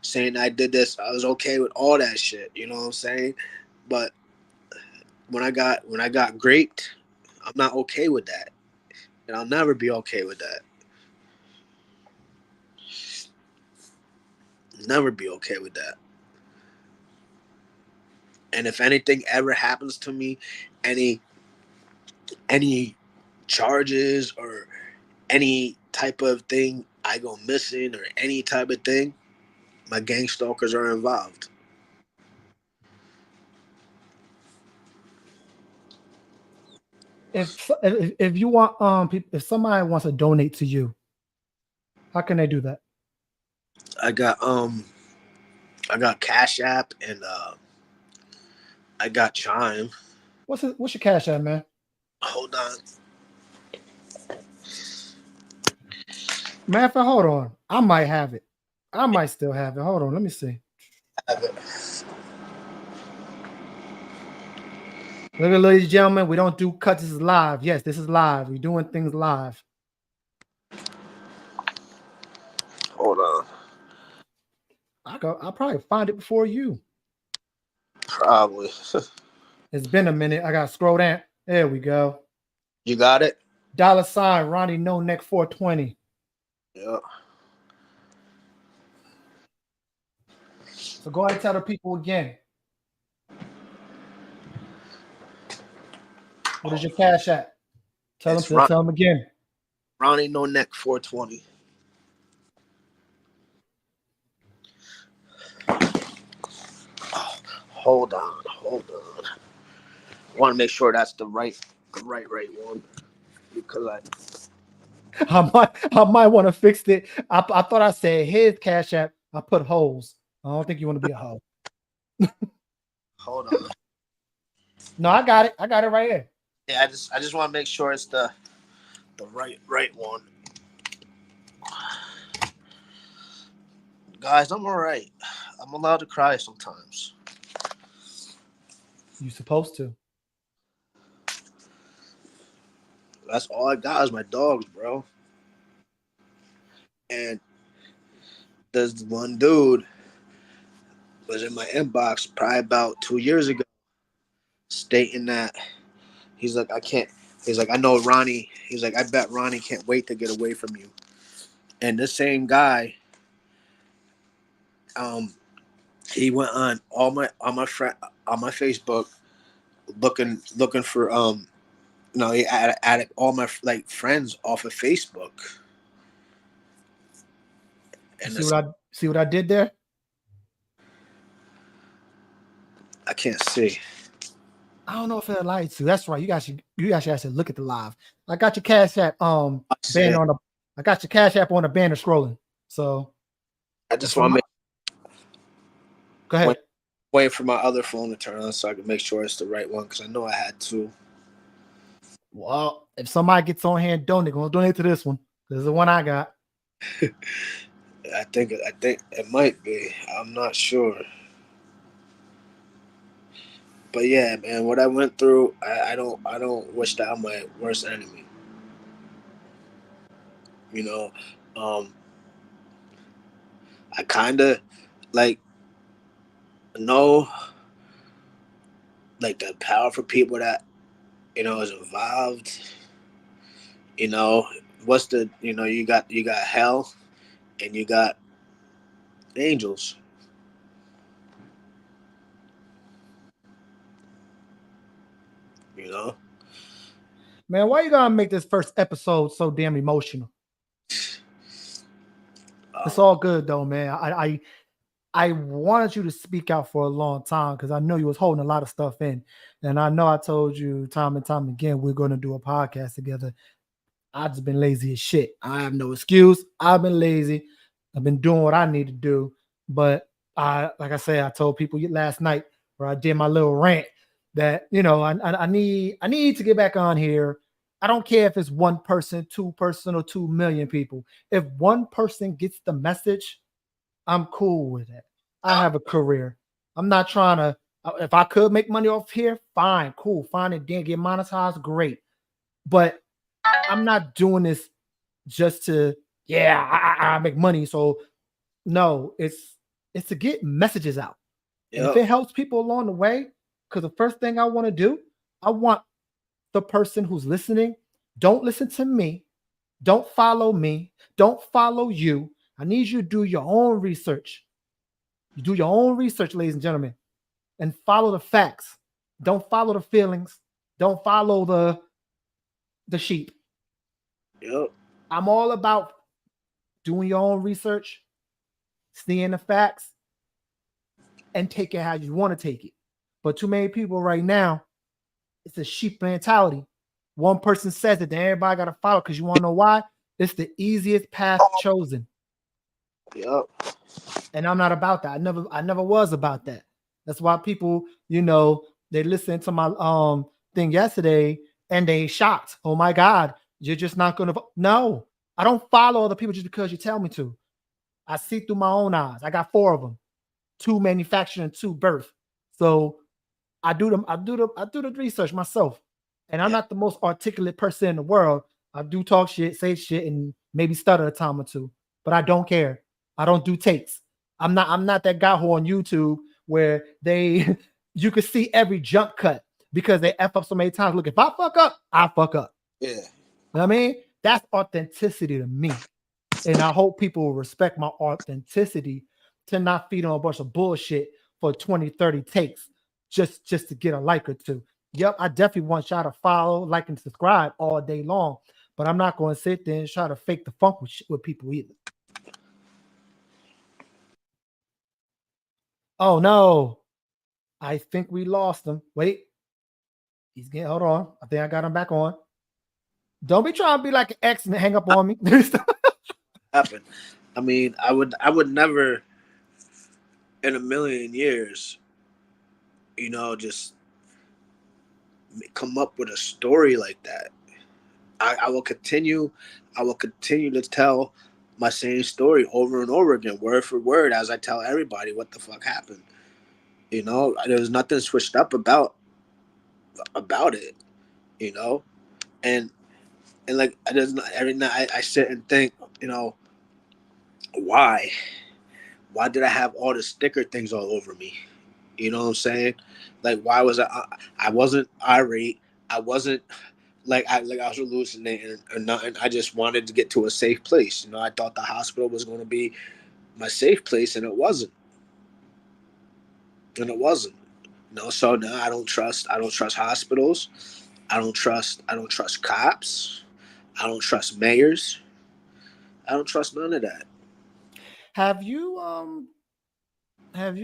saying I did this. I was okay with all that shit. You know what I'm saying? But when I got graped, I'm not okay with that, and I'll never be okay with that. Never be okay with that. And if anything ever happens to me, any charges or any type of thing I go missing or any type of thing, my gang stalkers are involved. If you want if somebody wants to donate to you, how can they do that? I got Cash App and I got Chime. What's your Cash App, man? Hold on. Man, hold on. I might have it. I might still have it. Hold on, let me see. Look, ladies and gentlemen, we don't do cuts. This is live. Yes, this is live. We're doing things live. Hold on. I'll probably find it before you. Probably. It's been a minute. I got to scroll down. There we go. You got it? $Ronnie No Neck 420. Yeah. So go ahead and tell the people again. What is your cash at? Tell them again. Ronnie No Neck 420. Oh, hold on. I want to make sure that's the right one because I might want to fix it. I thought I said his cash app. I put holes. I don't think you want to be a hoe. Hold on. No, I got it. I got it right here. Yeah, I just want to make sure it's the right one. Guys, I'm all right. I'm allowed to cry sometimes. You supposed to. That's all I got is my dogs, bro. And there's one dude was in my inbox probably about 2 years ago, stating that he's like, I know Ronnie. He's like, I bet Ronnie can't wait to get away from you. And the same guy, he went on my Facebook looking for he added all my friends off of Facebook. And see what I did there? I can't see. I don't know if it lights you. That's right. You guys should look at the live. I got your cash app banner on the. I got your cash app on the banner scrolling. So I just want to make. Go ahead. Waiting for my other phone to turn on so I can make sure it's the right one because I know I had two. Well, if somebody gets on here and donate, gonna donate to this one. This is the one I got. I think it might be. I'm not sure. But yeah, man, what I went through, I don't wish that on my worst enemy. You know, I kind of know the powerful people that is involved. What's the you got hell and you got angels. Man, why you gotta make this first episode so damn emotional? It's all good though, man. I wanted you to speak out for a long time because I know you was holding a lot of stuff in. And I know I told you time and time again, we're going to do a podcast together. I've just been lazy as shit. I have no excuse. I've been lazy. I've been doing what I need to do. But like I said, I told people last night where I did my little rant that, I need to get back on here. I don't care if it's one person, 2 person, or 2 million people. If one person gets the message, I'm cool with it. I have a career. I'm not trying to, if I could make money off here, fine, cool, fine, and then get monetized, great. But I'm not doing this just to, I make money. So no, it's to get messages out. Yep. And if it helps people along the way, because the first thing I want to do, I want the person who's listening, don't listen to me, don't follow me, don't follow you. I need you to do your own research. You do your own research, ladies and gentlemen, and follow the facts. Don't follow the feelings. Don't follow the sheep. Yep. I'm all about doing your own research, seeing the facts, and take it how you want to take it. But too many people right now, it's a sheep mentality. One person says it, then everybody got to follow because you want to know why? It's the easiest path chosen. Yep. And I'm not about that. I never was about that. That's why people, they listened to my thing yesterday and they shocked. Oh my God, you're just not gonna. No, I don't follow other people just because you tell me to. I see through my own eyes. I got 4 of them, 2 manufactured and 2 birth. So I do the research myself. And I'm not the most articulate person in the world. I do talk shit, say shit, and maybe stutter a time or 2, but I don't care. I don't do takes. I'm not that guy who on YouTube where you can see every jump cut because they F up so many times. Look, if I fuck up, I fuck up. Yeah. You know what I mean? That's authenticity to me. And I hope people will respect my authenticity to not feed on a bunch of bullshit for 20, 30 takes just to get a like or two. Yep, I definitely want y'all to follow, like, and subscribe all day long, but I'm not going to sit there and try to fake the funk with people either. Oh no, I think we lost him. Wait, he's getting. Hold on, I think I got him back on. Don't be trying to be like an ex and hang up on me. Happen. I mean, I would never in a million years, just come up with a story like that. I will continue to tell my same story over and over again, word for word, as I tell everybody what the fuck happened. There's nothing switched up about it, and like every night I sit and think, why did I have all the sticker things all over me? You know what I'm saying? Like, why was I wasn't irate. I wasn't like I was hallucinating or nothing. I just wanted to get to a safe place. I thought the hospital was going to be my safe place, and it wasn't. So now I don't trust hospitals. I don't trust cops. I don't trust mayors. I don't trust none of that. Have you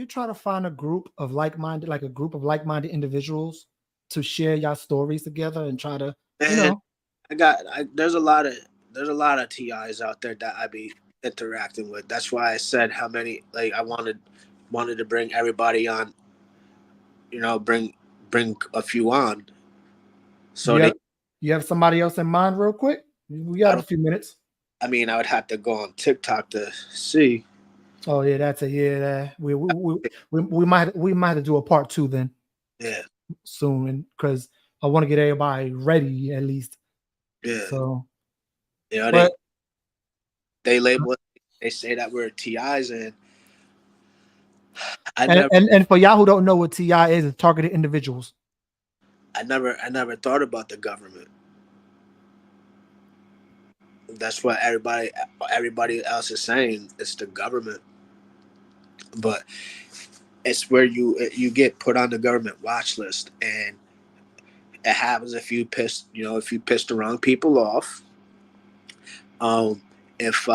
tried to find a group of like-minded individuals to share your stories together and try to, Man, there's a lot of TIs out there that I be interacting with. That's why I said how many, like, I wanted to bring everybody on, bring a few on. So you have somebody else in mind real quick? We got a few minutes. I mean, I would have to go on TikTok to see. Oh yeah, that's a yeah. We might have to do a part 2 then. Yeah. Soon, because I want to get everybody ready at least. Yeah. So, they label it. They say that we're TIs, and and for y'all who don't know what TI is, it's targeted individuals. I never thought about the government. That's what everybody else is saying. It's the government, but it's where you get put on the government watch list, and it happens if you piss the wrong people off. If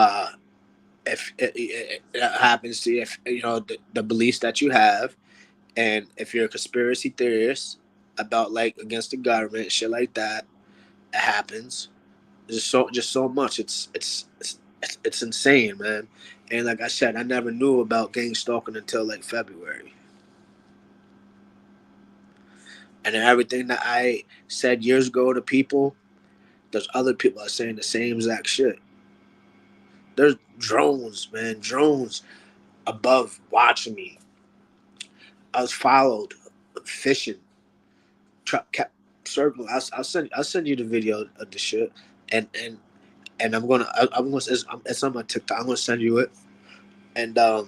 it happens to you, if the beliefs that you have, and if you're a conspiracy theorist about, like, against the government, shit like that, it happens. Just so much. It's insane, man. And like I said, I never knew about gang stalking until like February. And then everything that I said years ago to people, there's other people that are saying the same exact shit. There's drones, man, above watching me. I was followed, fishing, kept circling. I'll send you the video of the shit, and I'm gonna it's on my TikTok. I'm gonna send you it. And there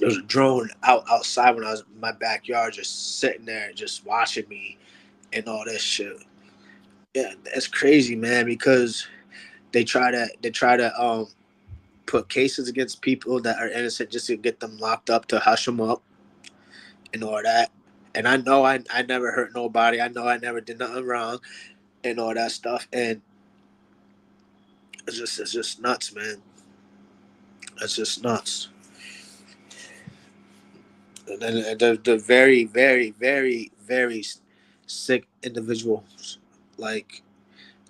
was a drone outside when I was in my backyard, just sitting there, just watching me, and all this shit. Yeah, it's crazy, man, because they try to put cases against people that are innocent just to get them locked up, to hush them up and all that. And I know I never hurt nobody. I know I never did nothing wrong and all that stuff. And it's just nuts, man. It's just nuts. And then the very, very, very, very sick individuals, like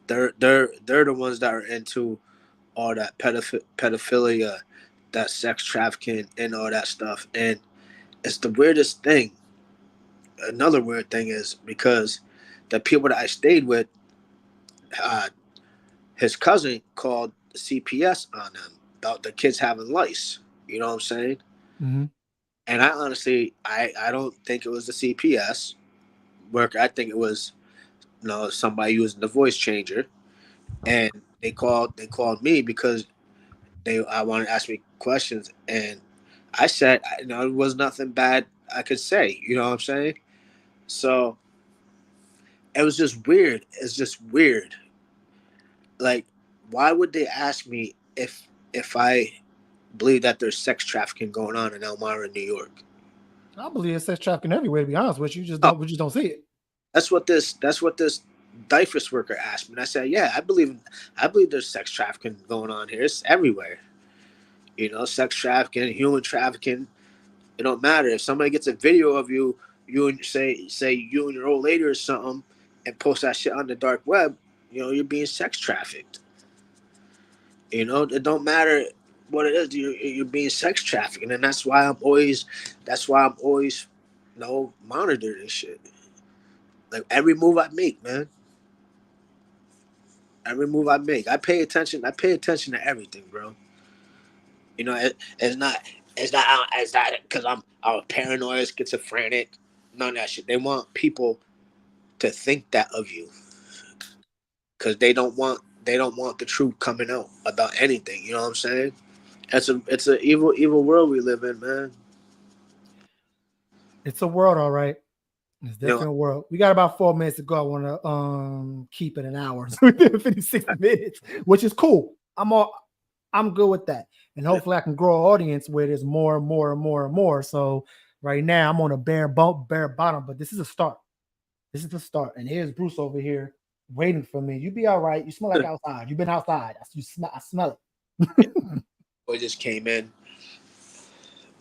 they're the ones that are into all that pedophilia, that sex trafficking and all that stuff. And it's the weirdest thing. Another weird thing is because the people that I stayed with, his cousin called CPS on them about the kids having lice. You know what I'm saying? Mm-hmm. And I honestly, I don't think it was the CPS worker. I think it was, somebody using the voice changer. And they called me because I wanted to ask me questions, and I said, it was nothing bad I could say. You know what I'm saying? So it was just weird. It's just weird. Like, why would they ask me if I believe that there's sex trafficking going on in Elmira, New York. I believe it's sex trafficking everywhere. To be honest with you, Oh. we just don't see it. That's what this DYFS worker asked me. And I said, yeah, I believe there's sex trafficking going on here. It's everywhere. You know, sex trafficking, human trafficking. It don't matter. If somebody gets a video of you and say you and your old lady or something and post that shit on the dark web, you know, you're being sex trafficked. You know, it don't matter what it is, you're being sex trafficked. And that's why I'm always you know, monitor this shit. Like every move I make, man. Every move I make. I pay attention to everything, bro. You know, it's not because I'm paranoid, schizophrenic, none of that shit. They want people to think that of you. Because they don't want the truth coming out about anything. You know what I'm saying? It's a evil world we live in, man. It's a world, all right. It's definitely a world. We got about 4 minutes to go. I want to keep it an hour. So we did 56 minutes, which is cool. I'm good with that. And hopefully I can grow an audience where there's more and more and more and more. So right now I'm on a bare bottom, but this is a start. This is the start. And here's Bruce over here waiting for me. You be all right. You smell like outside. You've been outside. I smell it. Boy just came in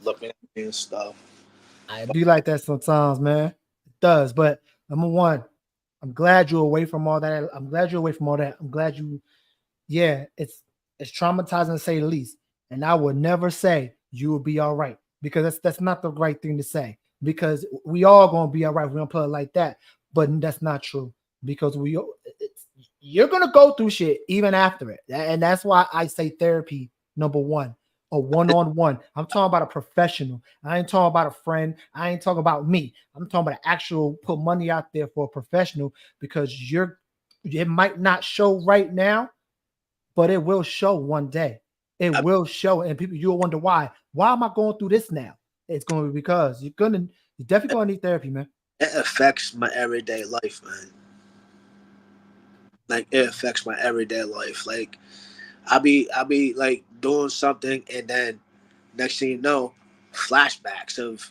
looking at me and stuff. I be like that sometimes, man. It does. But number one, I'm glad you're away from all that. I'm glad it's traumatizing to say the least. And I would never say you will be all right, because that's not the right thing to say, because we all gonna be all right. We're gonna put it like that, but that's not true, because you're gonna go through shit even after it. And that's why I say therapy, number one, a one-on-one. I'm talking about a professional. I ain't talking about a friend. I ain't talking about me. I'm talking about an actual put money out there for a professional, because it might not show right now, but it will show one day. It will show, and people, you'll wonder why. Why am I going through this now? It's going to be because you're definitely going to need therapy, man. It affects my everyday life, man. Like, it affects my everyday life. Like, I'll be like doing something, and then next thing you know, flashbacks of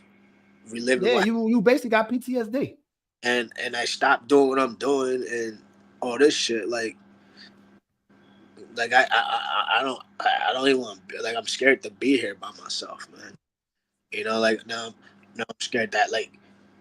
reliving. Yeah, you basically got PTSD. And I stopped doing what I'm doing and all this shit. Like I don't even want to, like, I'm scared to be here by myself, man. You know, like now I'm scared that, like,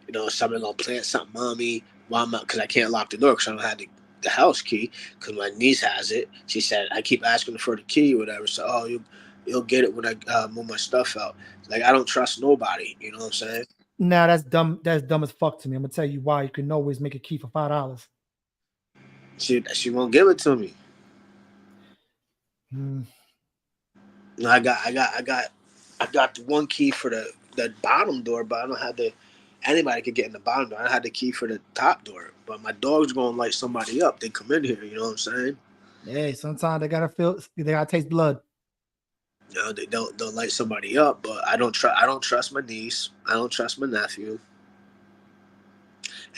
you know, somebody gonna plant something on me while I'm out, because I can't lock the door because I don't have the house key, because my niece has it. She said I keep asking for the key or whatever. So you'll get it when I move my stuff out. Like, I don't trust nobody. You know what I'm saying? Nah, that's dumb. That's dumb as fuck to me. I'm gonna tell you why. You can always make a key for $5. She won't give it to me. No, I got the one key for the bottom door, but I don't have anybody could get in the bottom door. I had the key for the top door, but my dog's gonna light somebody up. They come in here, you know what I'm saying? Hey, sometimes they gotta taste blood. You know, they'll light somebody up, but I don't trust my niece. I don't trust my nephew.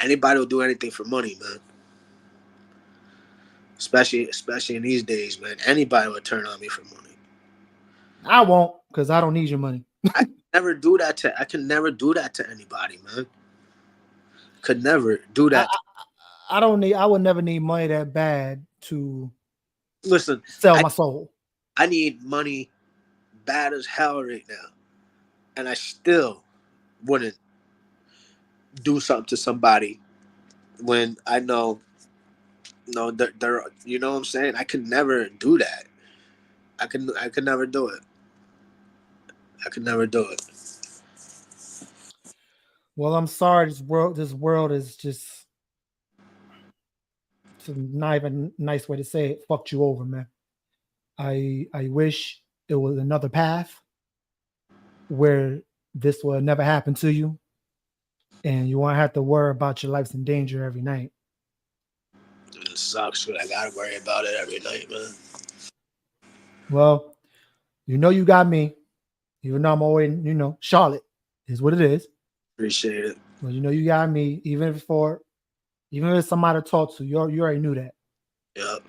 Anybody will do anything for money, man. Especially in these days, man. Anybody would turn on me for money. I won't, because I don't need your money. I can never do that to anybody, man. Could never do that. I would never need money that bad to sell my soul. I need money bad as hell right now, and I still wouldn't do something to somebody when I know, they're you know what I'm saying? I could never do that. I could never do it. I could never do it. Well, I'm sorry. This world is just, it's not even a nice way to say it, fucked you over, man. I wish there was another path where this would never happen to you, and you won't have to worry about your life's in danger every night. It sucks, but I gotta worry about it every night, man. Well, you got me. Even though I'm always, Charlotte is what it is. Appreciate it. Well, you got me. Even if somebody to talk to, you already knew that. Yep.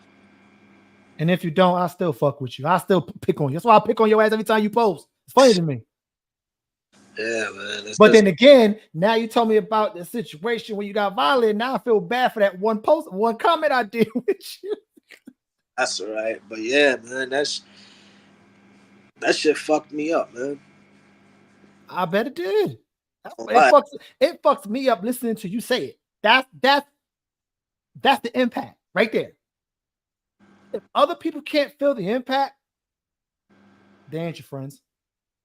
And if you don't, I still fuck with you. I still pick on you. That's why I pick on your ass every time you post. It's funny to me. Yeah, man. But then again, now you told me about the situation when you got violated. Now I feel bad for that one post, one comment I did with you. That's all right. But yeah, man, that shit fucked me up, man. I bet it did. Right. It fucks me up listening to you say it. That's the impact right there. If other people can't feel the impact, they ain't your friends.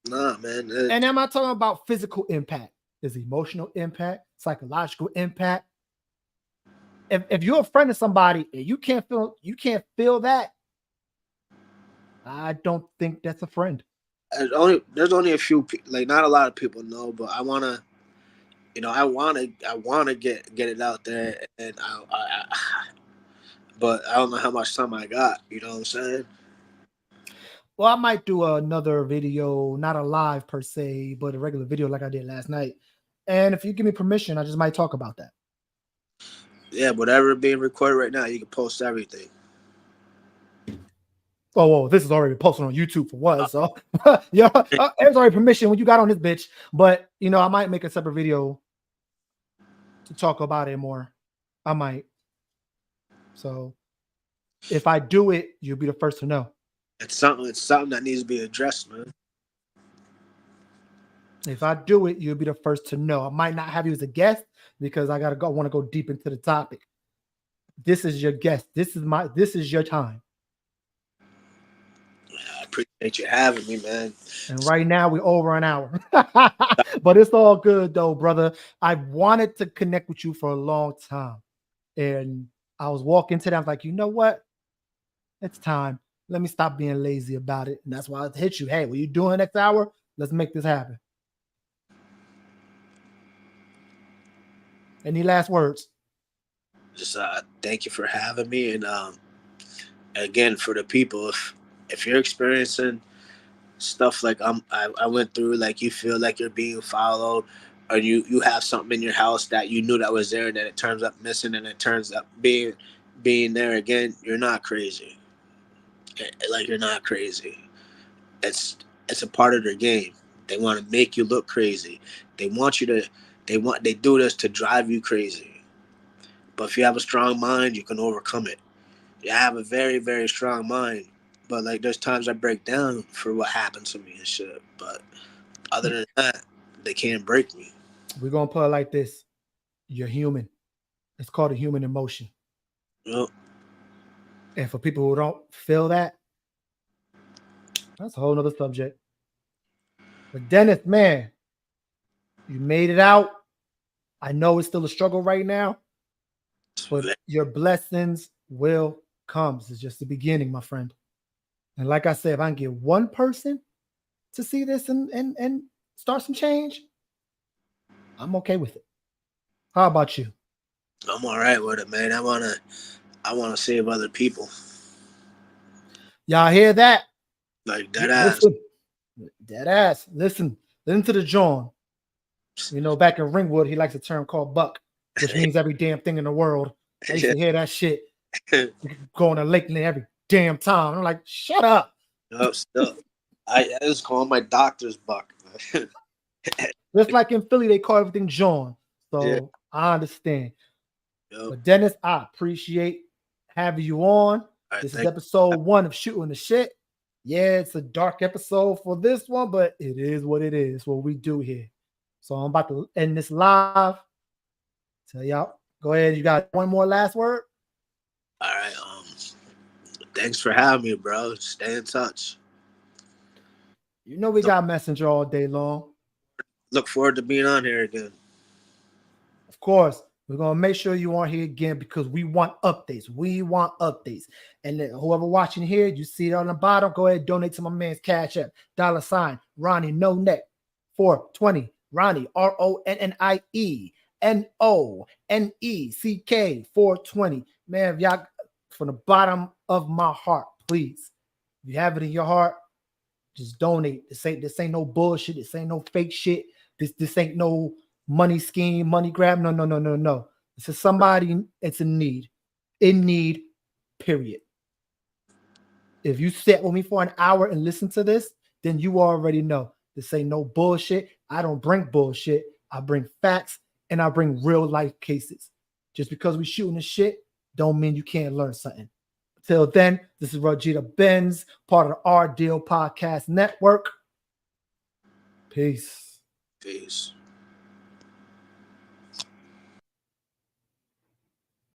Nah, man. And I'm not talking about physical impact. There's emotional impact, psychological impact. If you're a friend of somebody and you can't feel that, I don't think that's a friend. There's only a few, like not a lot of people know, but I wanna get it out there, and but I don't know how much time I got. You know what I'm saying? Well, I might do another video, not a live per se, but a regular video like I did last night. And if you give me permission, I just might talk about that. Yeah, whatever being recorded right now, you can post everything. Oh, well, this is already posted on YouTube for what? So, yeah, there's already permission when you got on this bitch. But, I might make a separate video to talk about it more. I might. So, if I do it, you'll be the first to know. It's something that needs to be addressed, man. If I do it, you'll be the first to know. I might not have you as a guest because I want to go deep into the topic. This is your guest. This is your time. I appreciate you having me, man. And right now we're over an hour. But it's all good though, brother. I wanted to connect with you for a long time. And I was walking to them like, you know what? It's time. Let me stop being lazy about it. And that's why I hit you. Hey, what you doing next hour? Let's make this happen. Any last words? Just thank you for having me, and again, for the people, if you're experiencing stuff like I went through, like you feel like you're being followed, or you have something in your house that you knew that was there and then it turns up missing and it turns up being there again, you're not crazy. Like, you're not crazy. It's a part of their game. They want to make you look crazy. They do this to drive you crazy. But if you have a strong mind, you can overcome it. I have a very, very strong mind, but like there's times I break down for what happened to me and shit. But other than that, they can't break me. We're gonna put it like this: you're human. It's called a human emotion. Yep. And for people who don't feel that, that's a whole nother subject. But Dennis, man, you made it out. I know it's still a struggle right now, but your blessings will come. It's just the beginning, my friend. And like I said, if I can get one person to see this and start some change, I'm okay with it. How about you? I'm all right with it, man. I wanna save other people. Y'all hear that? Like that ass. Dead ass. Listen to the John. Back in Ringwood, he likes a term called buck, which means every damn thing in the world. I used to hear that shit. Going to Lakeland every damn time. I'm like, shut up. No, still. I was calling my doctor's buck. Just like in Philly, they call everything John. So yeah. I understand. Yep. But Dennis, I appreciate having you on. Right, this is episode 1 of Shooting the Shit. Yeah, it's a dark episode for this one, but it is what it is, what we do here. So I'm about to end this live. Tell y'all, go ahead. You got one more last word? All right. Thanks for having me, bro. Stay in touch. We got Messenger all day long. Look forward to being on here again. Of course. We're going to make sure you aren't here again because we want updates. And then whoever watching here, you see it on the bottom, go ahead and donate to my man's Cash App. $ Ronnie No Neck 420. Ronnie, RONNIE NONECK 420. Man, if y'all, from the bottom of my heart, please, if you have it in your heart, just donate. This ain't no bullshit. This ain't no fake shit. This ain't no money scheme, money grab. No. This is somebody, it's in need, period. If you sit with me for an hour and listen to this, then you already know this ain't no bullshit. I don't bring bullshit. I bring facts and I bring real life cases. Just because we shooting the shit don't mean you can't learn something. Till then, this is Rajita Benz, part of the Our Deal Podcast Network. Peace. Peace.